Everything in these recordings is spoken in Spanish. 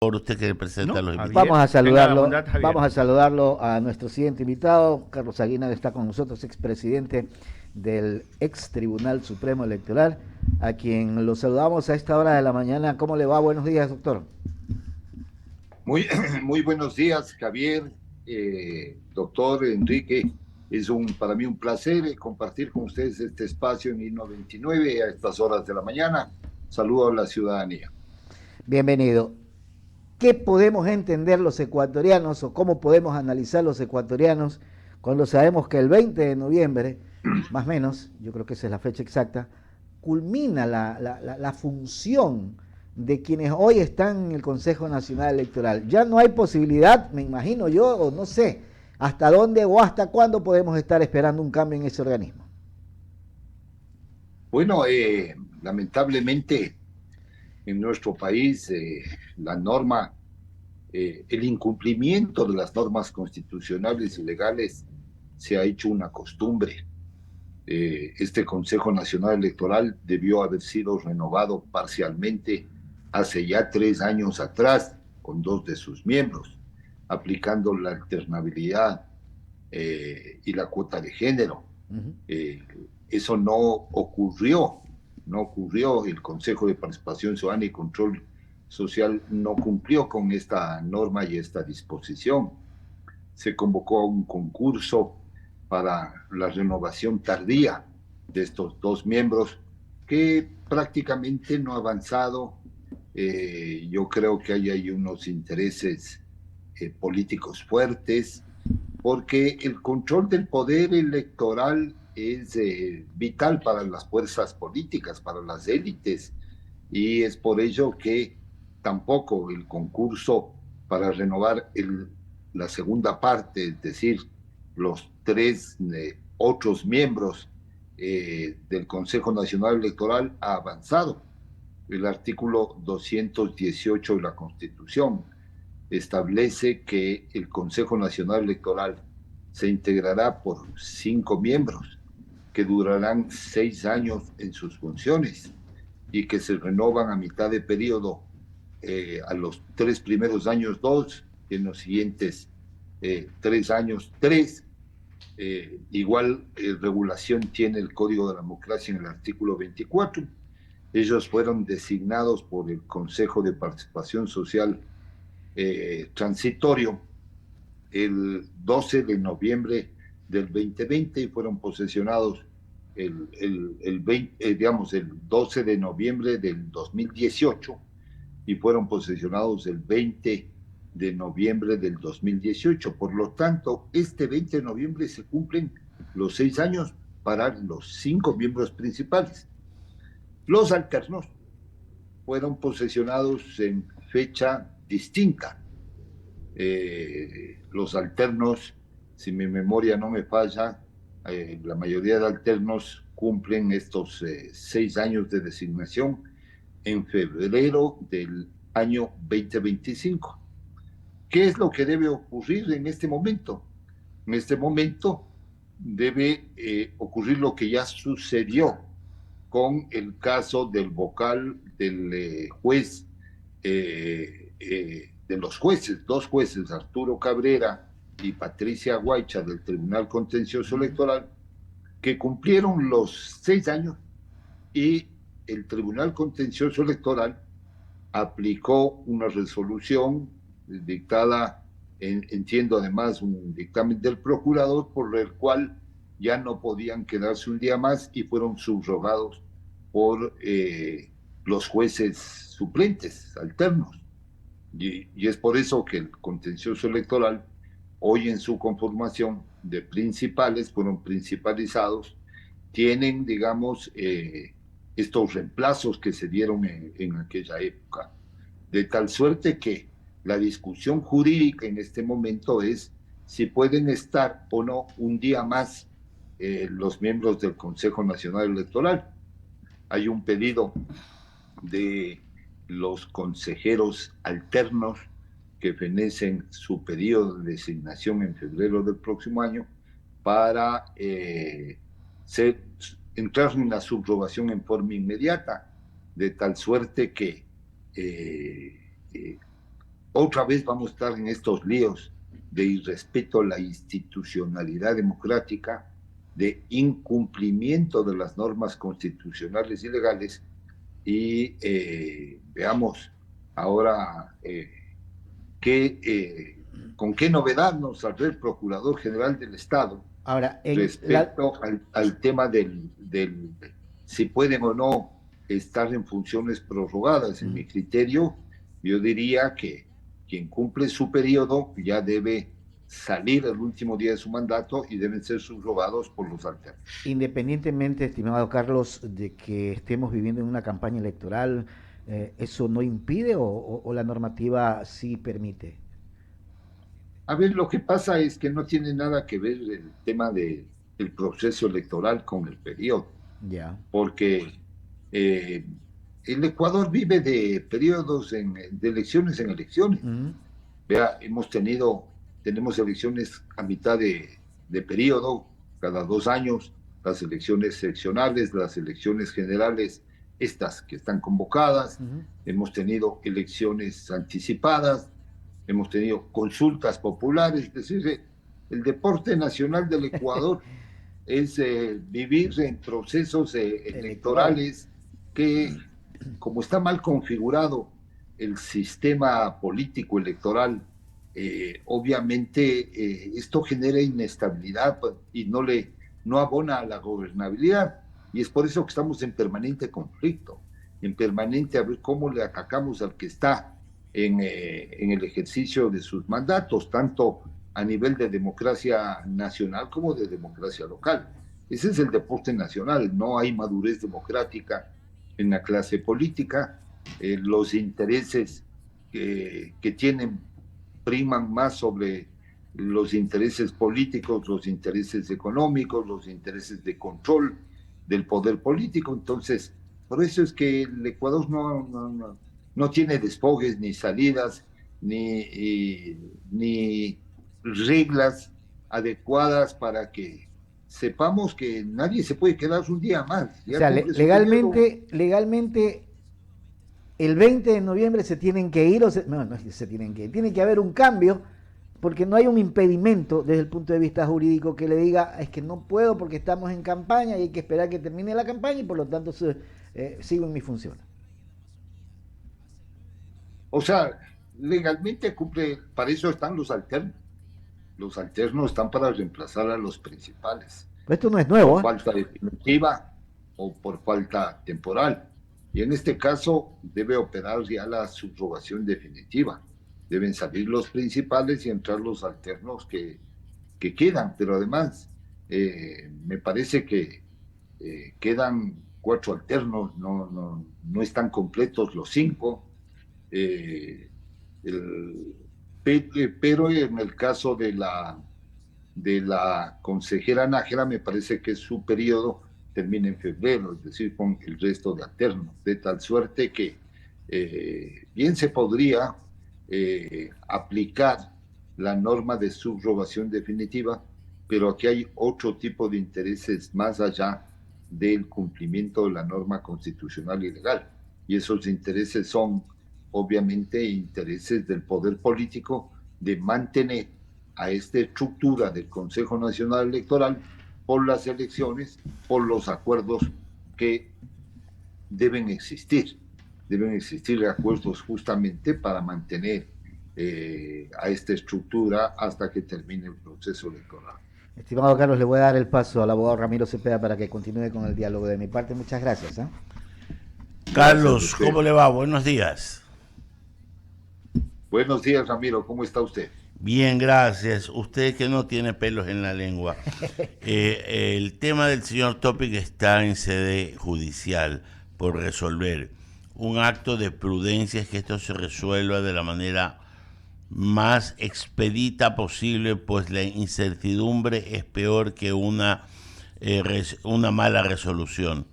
Por usted que presenta a ¿No? los invitados. Javier, Vamos a tenga la saludarlo, bondad, Javier. vamos a saludarlo a nuestro siguiente invitado. Carlos Aguinaldo está con nosotros, expresidente del ex Tribunal Supremo Electoral, a quien lo saludamos a esta hora de la mañana. ¿Cómo le va? Buenos días, doctor. Muy, muy buenos días, Javier, doctor Enrique. Para mí un placer compartir con ustedes este espacio en I-99 a estas horas de la mañana. Saludo a la ciudadanía. Bienvenido. ¿Qué podemos entender los ecuatorianos o cómo podemos analizar los ecuatorianos cuando sabemos que el 20 de noviembre, más o menos, yo creo que esa es la fecha exacta, culmina la función de quienes hoy están en el Consejo Nacional Electoral? Ya no hay posibilidad, me imagino yo, o no sé, hasta dónde o hasta cuándo podemos estar esperando un cambio en ese organismo. Bueno, lamentablemente en nuestro país la norma, el incumplimiento de las normas constitucionales y legales se ha hecho una costumbre. Este Consejo Nacional Electoral debió haber sido renovado parcialmente hace ya 3 años atrás con 2 de sus miembros, aplicando la alternabilidad y la cuota de género. Uh-huh. Eh, Eso no ocurrió. El Consejo de Participación Ciudadana y Control Social no cumplió con esta norma y esta disposición. Se convocó a un concurso para la renovación tardía de estos 2 miembros que prácticamente no ha avanzado. Yo creo que hay ahí unos intereses políticos fuertes, porque el control del poder electoral es vital para las fuerzas políticas, para las élites, y es por ello que tampoco el concurso para renovar la segunda parte, es decir, los 3 otros miembros del Consejo Nacional Electoral, ha avanzado. El artículo 218 de la Constitución establece que el Consejo Nacional Electoral se integrará por 5 miembros que durarán 6 años en sus funciones y que se renovan a mitad de periodo, a los 3 primeros años 2 y en los siguientes 3 años 3. Igual regulación tiene el Código de la Democracia en el artículo 24. Ellos fueron designados por el Consejo de Participación Social transitorio el 12 de noviembre del 2020 y fueron posesionados el 12 de noviembre del 2018 y fueron posesionados el 20 de noviembre del 2018. Por lo tanto, este 20 de noviembre se cumplen los 6 años para los 5 miembros principales. Los alternos fueron posesionados en fecha distinta. Los alternos, si mi memoria no me falla, la mayoría de alternos cumplen estos 6 años de designación en febrero del año 2025. ¿Qué es lo que debe ocurrir en este momento? En este momento debe ocurrir lo que ya sucedió con el caso del vocal del juez, de los jueces, 2 jueces, Arturo Cabrera y Patricia Guaycha del Tribunal Contencioso Electoral, que cumplieron los 6 años y el Tribunal Contencioso Electoral aplicó una resolución dictada, entiendo además un dictamen del procurador, por el cual ya no podían quedarse un día más y fueron subrogados por los jueces suplentes alternos. Y es por eso que el contencioso electoral, hoy en su conformación de principales, fueron principalizados, tienen, digamos, estos reemplazos que se dieron en aquella época. De tal suerte que la discusión jurídica en este momento es si pueden estar o no un día más los miembros del Consejo Nacional Electoral. Hay un pedido de los consejeros alternos que fenecen su periodo de designación en febrero del próximo año para entrar en la subrogación en forma inmediata, de tal suerte que otra vez vamos a estar en estos líos de irrespeto a la institucionalidad democrática, de incumplimiento de las normas constitucionales y legales, y veamos ahora con qué novedad nos saldrá el Procurador General del Estado Ahora, respecto al tema del si pueden o no estar en funciones prorrogadas. En mi criterio, yo diría que quien cumple su periodo ya debe salir el último día de su mandato y deben ser subrogados por los alternos. Independientemente, estimado Carlos, de que estemos viviendo en una campaña electoral, ¿eso no impide o la normativa sí permite? A ver, lo que pasa es que no tiene nada que ver el tema del proceso electoral con el periodo, Ya. porque eh, el Ecuador vive de periodos de elecciones en elecciones. Vea, tenemos elecciones a mitad de periodo, cada 2 años, las elecciones seccionales, las elecciones generales, estas que están convocadas, hemos tenido elecciones anticipadas, hemos tenido consultas populares, es decir, el deporte nacional del Ecuador es vivir en procesos electorales que, como está mal configurado el sistema político electoral, obviamente esto genera inestabilidad y no abona a la gobernabilidad. Y es por eso que estamos en permanente conflicto, en permanente a ver cómo le atacamos al que está en el ejercicio de sus mandatos, tanto a nivel de democracia nacional como de democracia local. Ese es el deporte nacional, no hay madurez democrática en la clase política, los intereses que tienen priman más sobre los intereses políticos, los intereses económicos, los intereses de control del poder político. Entonces, por eso es que el Ecuador no tiene despojes, ni salidas, ni reglas adecuadas para que sepamos que nadie se puede quedar un día más. O sea, legalmente el 20 de noviembre se tienen que ir, no es que se tienen que ir, tiene que haber un cambio, porque no hay un impedimento desde el punto de vista jurídico que le diga, es que no puedo porque estamos en campaña y hay que esperar que termine la campaña y por lo tanto sigo en mi función. O sea, legalmente cumple, para eso están los alternos. Los alternos están para reemplazar a los principales. Pero esto no es nuevo. Por falta definitiva o por falta temporal. Y en este caso debe operar ya la subrogación definitiva. Deben salir los principales y entrar los alternos que quedan. Pero además, me parece que quedan 4 alternos, no están completos los 5. Pero en el caso de la consejera Nájera, me parece que su periodo termina en febrero, es decir, con el resto de alternos, de tal suerte que bien se podría aplicar la norma de subrogación definitiva, pero aquí hay otro tipo de intereses más allá del cumplimiento de la norma constitucional y legal, y esos intereses son obviamente intereses del poder político de mantener a esta estructura del Consejo Nacional Electoral por las elecciones, por los acuerdos que deben existir. Deben existir acuerdos justamente para mantener a esta estructura hasta que termine el proceso electoral. Estimado Carlos, le voy a dar el paso al abogado Ramiro Cepeda para que continúe con el diálogo. De mi parte, muchas gracias. Carlos, ¿cómo le va? Buenos días. Buenos días, Ramiro. ¿Cómo está usted? Bien, gracias. Usted que no tiene pelos en la lengua. El tema del señor Topic está en sede judicial por resolver. Un acto de prudencia es que esto se resuelva de la manera más expedita posible, pues la incertidumbre es peor que una mala resolución.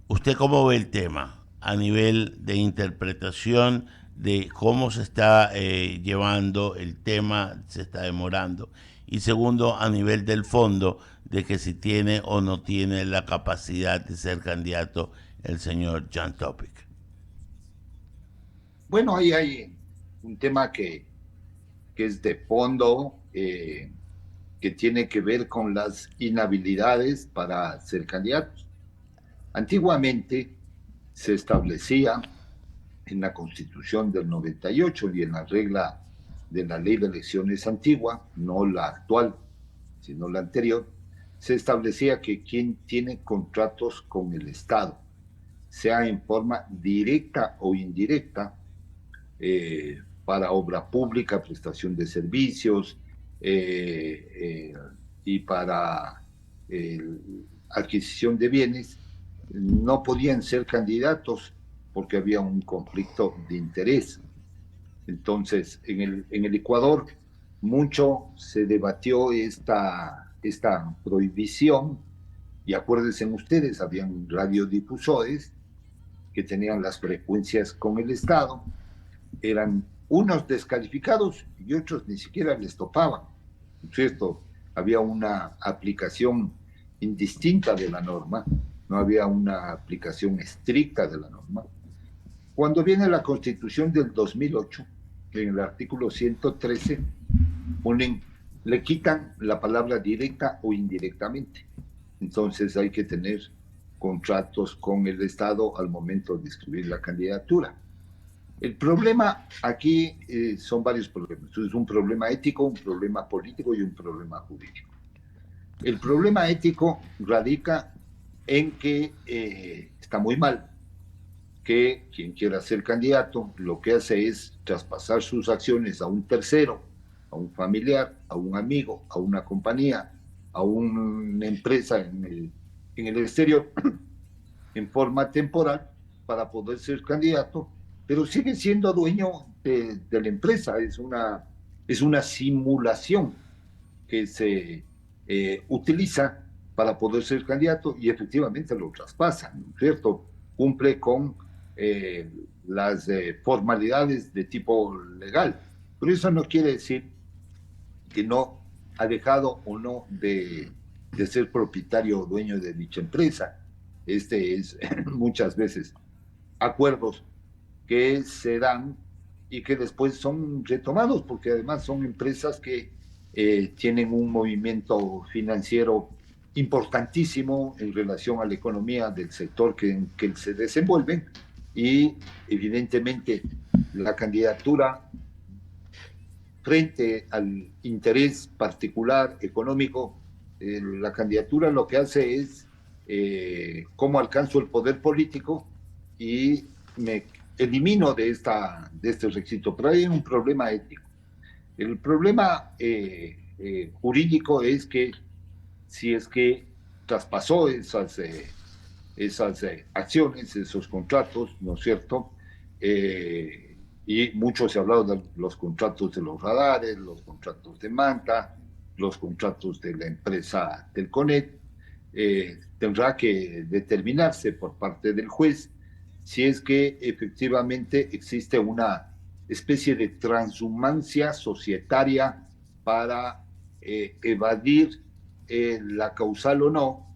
¿Usted cómo ve el tema a nivel de interpretación de cómo se está llevando el tema, se está demorando? Y segundo, a nivel del fondo, de que si tiene o no tiene la capacidad de ser candidato el señor Jan Topic. Bueno, ahí hay un tema que es de fondo, que tiene que ver con las inhabilidades para ser candidatos. Antiguamente se establecía en la Constitución del 98 y en la regla de la ley de elecciones antigua, no la actual, sino la anterior, se establecía que quien tiene contratos con el Estado, sea en forma directa o indirecta, para obra pública, prestación de servicios, y para adquisición de bienes, no podían ser candidatos porque había un conflicto de interés. Entonces, en el Ecuador mucho se debatió esta prohibición, y acuérdense ustedes, habían radiodifusores que tenían las frecuencias con el Estado, eran unos descalificados y otros ni siquiera les topaban, ¿no es cierto? Había una aplicación indistinta de la norma, no había una aplicación estricta de la norma. Cuando viene la Constitución del 2008, en el artículo 113, le quitan la palabra directa o indirectamente. Entonces hay que tener contratos con el Estado al momento de inscribir la candidatura. El problema aquí son varios problemas. Es un problema ético, un problema político y un problema jurídico. El problema ético radica en que está muy mal que quien quiera ser candidato lo que hace es traspasar sus acciones a un tercero, a un familiar, a un amigo, a una compañía, a una empresa en el exterior en forma temporal para poder ser candidato, pero sigue siendo dueño de la empresa. Es una simulación que se utiliza para poder ser candidato y efectivamente lo traspasan, ¿no es cierto? Cumple con las formalidades de tipo legal, pero eso no quiere decir que no ha dejado o no de ser propietario o dueño de dicha empresa. Este es muchas veces acuerdos que se dan y que después son retomados, porque además son empresas que tienen un movimiento financiero importantísimo en relación a la economía del sector en que se desenvuelven, y evidentemente la candidatura frente al interés particular económico, la candidatura lo que hace es cómo alcanzo el poder político y me elimino de este requisito. Pero hay un problema ético. El problema jurídico es que si es que traspasó esas acciones, esos contratos, ¿no es cierto? Y mucho se ha hablado de los contratos de los radares, los contratos de Manta, los contratos de la empresa Telconet. Tendrá que determinarse por parte del juez si es que efectivamente existe una especie de transhumancia societaria para evadir la causal o no,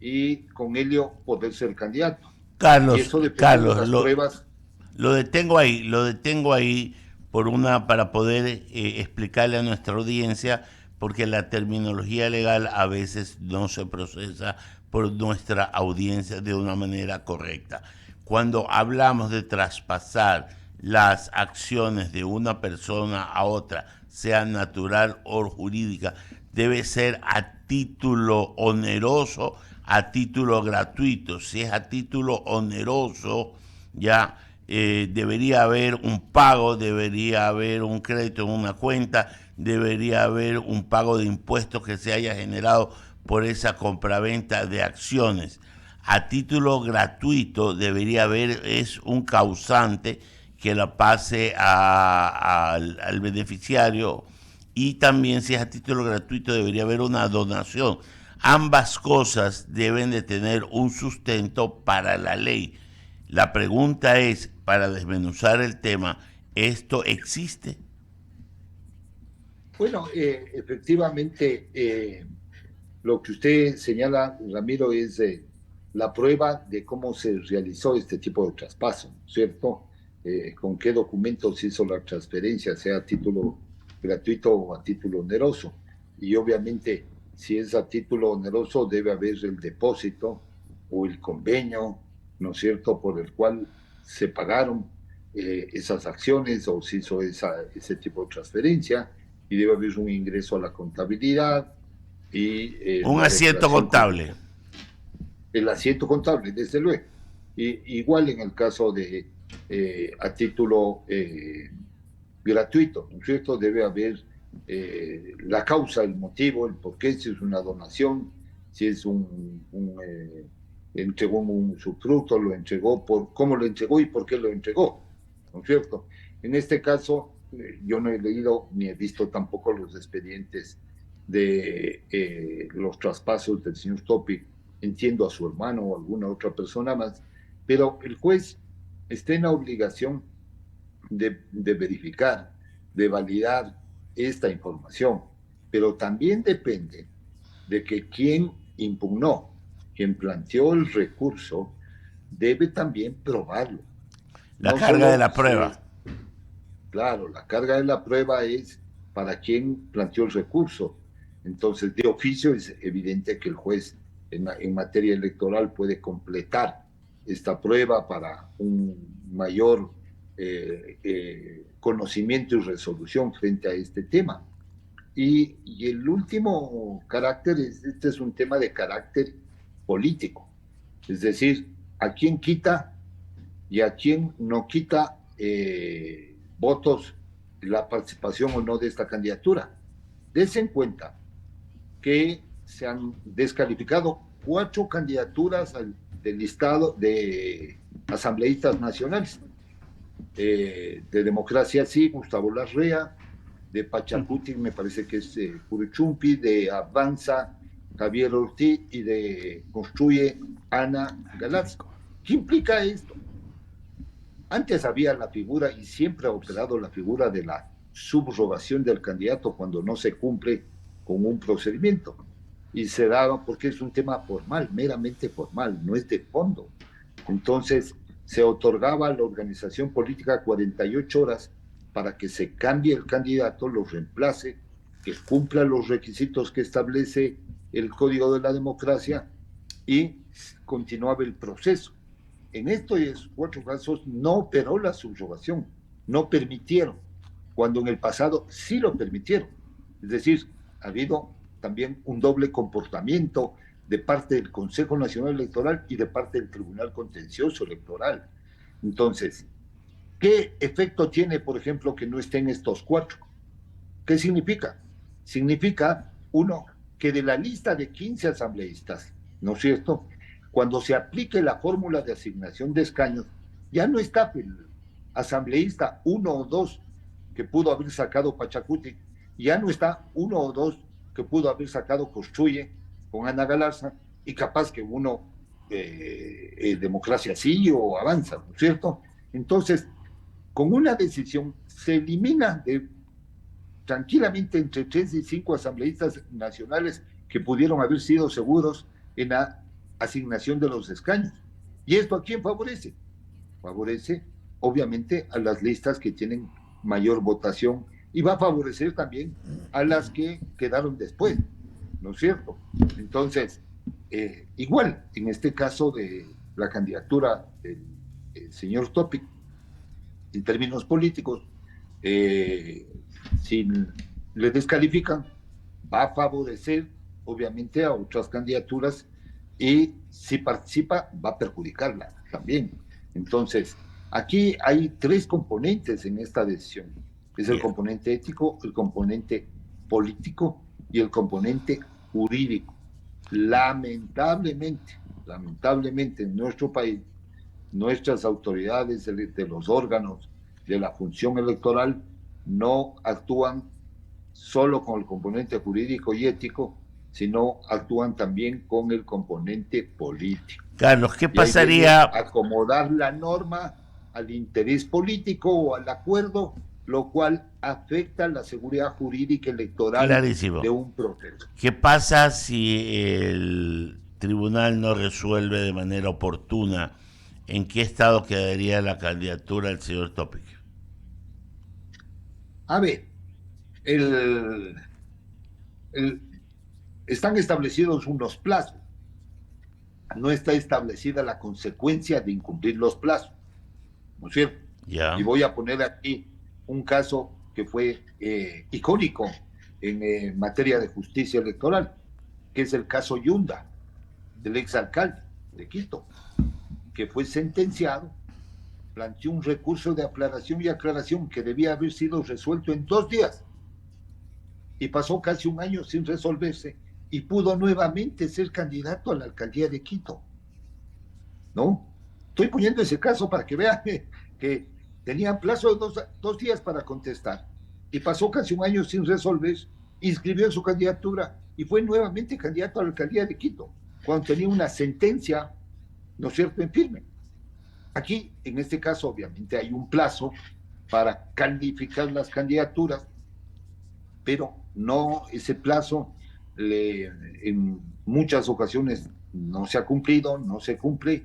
y con ello poder ser candidato. Y eso depende de las pruebas. Lo detengo ahí para poder explicarle a nuestra audiencia, porque la terminología legal a veces no se procesa por nuestra audiencia de una manera correcta. Cuando hablamos de traspasar las acciones de una persona a otra, sea natural o jurídica, debe ser a título oneroso, a título gratuito. Si es a título oneroso, ya debería haber un pago, debería haber un crédito en una cuenta, debería haber un pago de impuestos que se haya generado por esa compraventa de acciones. A título gratuito debería haber un causante que la pase al beneficiario, y también, si es a título gratuito, debería haber una donación. Ambas cosas deben de tener un sustento para la ley. La pregunta es, para desmenuzar el tema, ¿esto existe? Bueno, efectivamente, lo que usted señala, Ramiro, es la prueba de cómo se realizó este tipo de traspaso, ¿cierto? con qué documentos hizo la transferencia, sea a título gratuito o a título oneroso. Y obviamente, si es a título oneroso, debe haber el depósito o el convenio, ¿no es cierto?, por el cual se pagaron esas acciones o se hizo ese tipo de transferencia, y debe haber un ingreso a la contabilidad y Un la asiento declaración contable. el asiento contable, desde luego. Igual en el caso de a título gratuito, ¿no es cierto? Debe haber la causa, el motivo, el por qué, si es una donación, si es entregó un usufructo, lo entregó, cómo lo entregó y por qué lo entregó, ¿no es cierto? En este caso, yo no he leído ni he visto tampoco los expedientes de los traspasos del señor Topic. Entiendo a su hermano o alguna otra persona más, pero el juez está en la obligación de verificar, de validar esta información, pero también depende de que quien impugnó, quien planteó el recurso, debe también probarlo. La No carga de solo la prueba. Claro, la carga de la prueba es para quien planteó el recurso. Entonces, de oficio es evidente que el juez en materia electoral puede completar esta prueba para un mayor conocimiento y resolución frente a este tema. Y el último carácter, este es un tema de carácter político, es decir, a quién quita y a quién no quita votos la participación o no de esta candidatura. Dense en cuenta que se han descalificado 4 candidaturas del listado de asambleístas nacionales. De Democracia Sí, Gustavo Larrea; de Pachacuti, me parece que es Curuchumpi; de Avanza, Javier Ortiz; y de Construye, Ana Galarza. ¿Qué implica esto? Antes había la figura, y siempre ha operado la figura, de la subrogación del candidato cuando no se cumple con un procedimiento. Y se daba porque es un tema formal, meramente formal, no es de fondo. Entonces, se otorgaba a la organización política 48 horas para que se cambie el candidato, lo reemplace, que cumpla los requisitos que establece el Código de la Democracia, y continuaba el proceso. En estos 4 casos no operó la subrogación, no permitieron, cuando en el pasado sí lo permitieron. Es decir, ha habido también un doble comportamiento de parte del Consejo Nacional Electoral y de parte del Tribunal Contencioso Electoral. Entonces, ¿qué efecto tiene, por ejemplo, que no estén estos 4? ¿Qué significa? Significa, uno, que de la lista de 15 asambleístas, ¿no es cierto?, cuando se aplique la fórmula de asignación de escaños, ya no está el asambleísta 1 o 2 que pudo haber sacado Pachacuti, ya no está 1 o 2 que pudo haber sacado Construye con Ana Galarza, y capaz que uno Democracia Sí o Avanza, ¿no es cierto? Entonces, con una decisión se elimina tranquilamente entre 3 y 5 asambleístas nacionales que pudieron haber sido seguros en la asignación de los escaños. ¿Y esto a quién favorece? Favorece, obviamente, a las listas que tienen mayor votación, y va a favorecer también a las que quedaron después, ¿no es cierto? Entonces, igual, en este caso de la candidatura del señor Topic, en términos políticos, si le descalifican, va a favorecer obviamente a otras candidaturas, y si participa va a perjudicarla también. Entonces, aquí hay 3 componentes en esta decisión. Es el componente ético, el componente político y el componente jurídico. Lamentablemente en nuestro país, nuestras autoridades de los órganos de la función electoral no actúan solo con el componente jurídico y ético, sino actúan también con el componente político. Carlos, ¿qué Y pasaría? acomodar la norma al interés político o al acuerdo, lo cual afecta la seguridad jurídica electoral Clarísimo. de un proceso. ¿Qué pasa si el tribunal no resuelve de manera oportuna ¿en qué estado quedaría la candidatura del señor Topic? A ver, el, el- están establecidos unos plazos. No está establecida la consecuencia de incumplir los plazos, ¿no es cierto? Ya, Y voy a poner aquí un caso que fue icónico en materia de justicia electoral, que es el caso Yunda, del exalcalde de Quito, que fue sentenciado, planteó un recurso de apelación y aclaración que debía haber sido resuelto en 2 días, y pasó casi un año sin resolverse, y pudo nuevamente ser candidato a la alcaldía de Quito, ¿no? Estoy poniendo ese caso para que vean que tenían plazo de 2 días para contestar, y pasó casi un año sin resolver, inscribió su candidatura y fue nuevamente candidato a la alcaldía de Quito, cuando tenía una sentencia, ¿no es cierto?, en firme. Aquí, en este caso, obviamente hay un plazo para calificar las candidaturas, pero no, ese plazo en muchas ocasiones no se ha cumplido, no se cumple,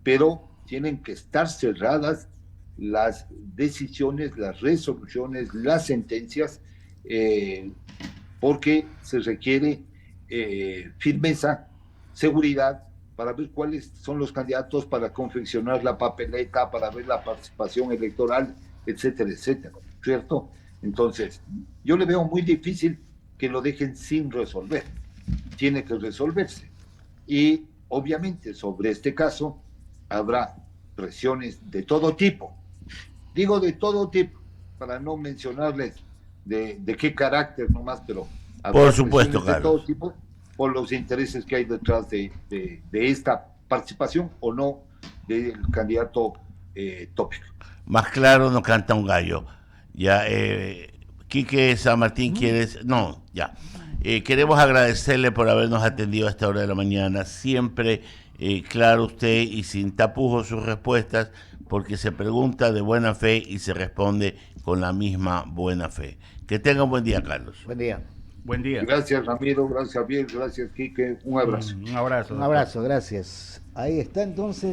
pero tienen que estar cerradas las decisiones, las resoluciones, las sentencias, eh, porque se requiere firmeza, seguridad, para ver cuáles son los candidatos, para confeccionar la papeleta, para ver la participación electoral, etcétera, etcétera, ¿cierto? Entonces, yo le veo muy difícil que lo dejen sin resolver. Tiene que resolverse. Y obviamente sobre este caso habrá presiones de todo tipo. Digo de todo tipo, para no mencionarles de qué carácter nomás, pero por habrá supuesto, presiones de todo Carlos. tipo por los intereses que hay detrás de esta participación o no del candidato tópico. Más claro no canta un gallo. Ya, Quique San Martín, ¿quieres? No, ya. Queremos agradecerle por habernos atendido a esta hora de la mañana. Siempre claro usted y sin tapujos sus respuestas, porque se pregunta de buena fe y se responde con la misma buena fe. Que tenga un buen día, Carlos. Buen día. Buen día. Gracias, Ramiro, gracias, Javier, gracias, Quique, un abrazo. Un abrazo. Un doctor. abrazo, gracias. Ahí está entonces.